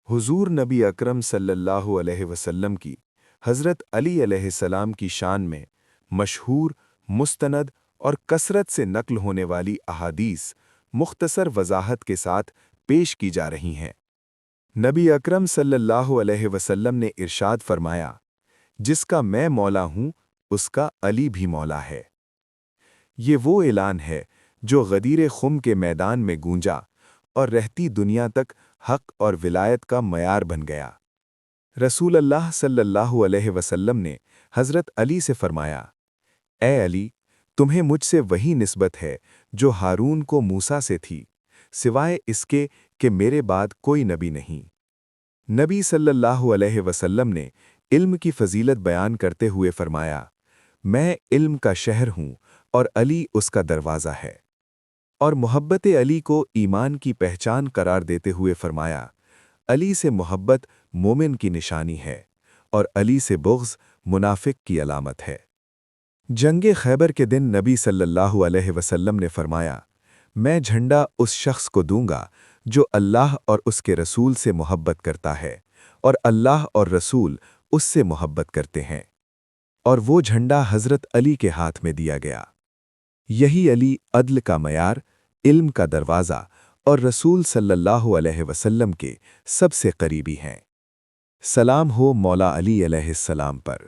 हुजूर नबी अकरम सल्लल्लाहु अलैहि वसल्लम की हज़रत अली अलैहिस्सलाम की शान में मशहूर, मुस्तनद और कसरत से नक़ल होने वाली अहादीस मुख्तसर वज़ाहत के साथ पेश की जा रही हैं। नबी अकरम सल्लल्लाहु अलैहि वसल्लम ने इरशाद फरमाया, जिसका मैं मौला हूँ, उसका अली भी मौला है। ये वो ऐलान है जो गदीर खुम के मैदान में गूंजा और रहती दुनिया तक हक और विलायत का मयार बन गया। रसूल अल्लाह सल्लल्लाहु अलैहि वसल्लम ने हज़रत अली से फरमाया, ए अली, तुम्हें मुझसे वही निस्बत है जो हारून को मूसा से थी, सिवाय इसके कि मेरे बाद कोई नबी नहीं। नबी सल्लल्लाहु अलैहि वसल्लम ने इल्म की फजीलत बयान करते हुए फरमाया, मैं इल्म का शहर हूँ और अली उसका दरवाज़ा है। और मोहब्बत अली को ईमान की पहचान करार देते हुए फरमाया, अली से मोहब्बत मोमिन की निशानी है और अली से बुग़्ज़ मुनाफिक की अलामत है। जंगे खैबर के दिन नबी सल्लल्लाहु अलैहि वसल्लम ने फरमाया, मैं झंडा उस शख्स को दूंगा जो अल्लाह और उसके रसूल से मोहब्बत करता है और अल्लाह और रसूल उससे मोहब्बत करते हैं। और वो झंडा हज़रत अली के हाथ में दिया गया। यही अली अदल का मयार, इल्म का दरवाज़ा और रसूल सल्लल्लाहु अलैहि वसल्लम के सबसे करीबी हैं। सलाम हो मौला अली अलैहिस्सलाम पर।